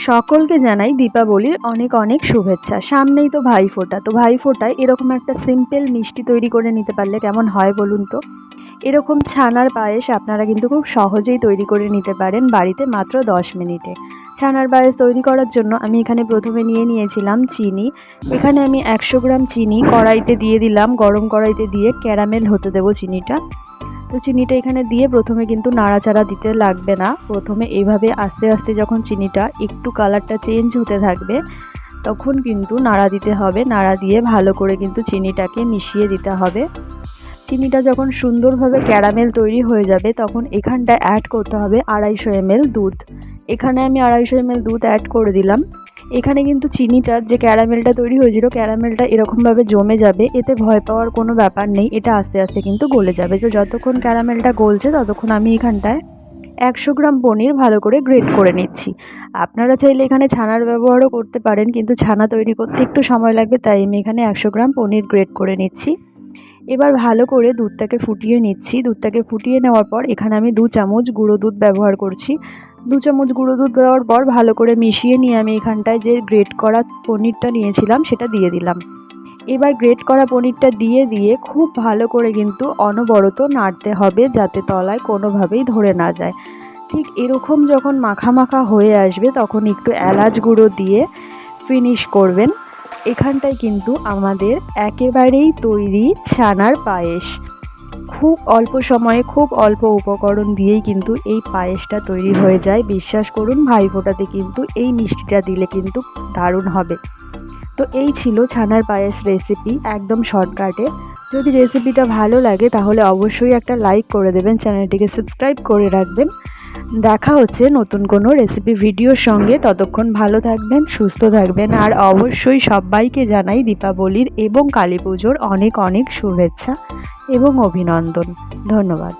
সকলকে জানাই দীপাবলির অনেক অনেক শুভেচ্ছা। সামনেই তো ভাইফোঁটা, তো ভাইফোঁটায় এরকম একটা সিম্পল মিষ্টি তৈরি করে নিতে পারলে কেমন হয় বলুন তো। এরকম ছানার পায়েস আপনারা কিন্তু খুব সহজেই তৈরি করে নিতে পারেন বাড়িতে মাত্র 10 মিনিটে। ছানার পায়েস তৈরি করার জন্য আমি এখানে প্রথমে নিয়েছিলাম চিনি। এখানে আমি 100 গ্রাম চিনি কড়াইতে দিয়ে দিলাম, গরম কড়াইতে দিয়ে ক্যারামেল হতে দেবো চিনিটা। তো চিনিটা এখানে দিয়ে প্রথমে কিন্তু নাড়াচাড়া দিতে লাগবে না। প্রথমে এইভাবে আস্তে আস্তে যখন চিনিটা একটু কালারটা চেঞ্জ হতে থাকবে তখন কিন্তু নাড়া দিতে হবে। নাড়া দিয়ে ভালো করে কিন্তু চিনিটাকে মিশিয়ে দিতে হবে। চিনিটা যখন সুন্দরভাবে ক্যারামেল তৈরি হয়ে যাবে তখন এখানটায় অ্যাড করতে হবে 250 ml দুধ। এখানে আমি 250 ml দুধ অ্যাড করে দিলাম। এখানে কিন্তু চিনিটার যে ক্যারামেলটা তৈরি হয়েছিল, ক্যারামেলটা এরকমভাবে জমে যাবে, এতে ভয় পাওয়ার কোনো ব্যাপার নেই। এটা আস্তে আস্তে কিন্তু গলে যাবে। তো যতক্ষণ ক্যারামেলটা গলছে ততক্ষণ আমি এখানটায় 100 গ্রাম পনির ভালো করে গ্রেট করে নিচ্ছি। আপনারা চাইলে এখানে ছানার ব্যবহারও করতে পারেন, কিন্তু ছানা তৈরি করতে একটু সময় লাগবে, তাই আমি এখানে 100 গ্রাম পনির গ্রেট করে নিচ্ছি। এবার ভালো করে দুধটাকে ফুটিয়ে নিচ্ছি। দুধটাকে ফুটিয়ে নেওয়ার পর এখানে আমি 2 চামচ গুঁড়ো দুধ ব্যবহার করছি। 2 চামচ গুঁড়ো দুধ দেওয়ার পর ভালো করে মিশিয়ে নিয়ে আমি এখানটায় যে গ্রেট করা পনিরটা নিয়েছিলাম সেটা দিয়ে দিলাম। এবার গ্রেট করা পনিরটা দিয়ে খুব ভালো করে কিন্তু অনবরত নাড়তে হবে, যাতে তলায় কোনোভাবেই ধরে না যায়। ঠিক এরকম যখন মাখা মাখা হয়ে আসবে তখন একটু এলাচ গুঁড়ো দিয়ে ফিনিশ করবেন। এখানটায় কিন্তু আমাদের একেবারেই তৈরি ছানার পায়েস। খুব অল্প সময়ে খুব অল্প উপকরণ দিয়েই কিন্তু এই পায়েসটা তৈরি হয়ে যায়। বিশ্বাস করুন, ভাইফোঁটাতে কিন্তু এই মিষ্টিটা দিলে কিন্তু দারুণ হবে। তো এই ছিল ছানার পায়েস রেসিপি, একদম শর্টকাটে। যদি রেসিপিটা ভালো লাগে তাহলে অবশ্যই একটা লাইক করে দেবেন, চ্যানেলটিকে সাবস্ক্রাইব করে রাখবেন। দেখা হচ্ছে নতুন কোনো রেসিপি ভিডিওর সঙ্গে। ততক্ষণ ভালো থাকবেন, সুস্থ থাকবেন, আর অবশ্যই সবাইকে জানাই দীপাবলির এবং কালী পুজোর অনেক অনেক শুভেচ্ছা এবং অভিনন্দন। ধন্যবাদ।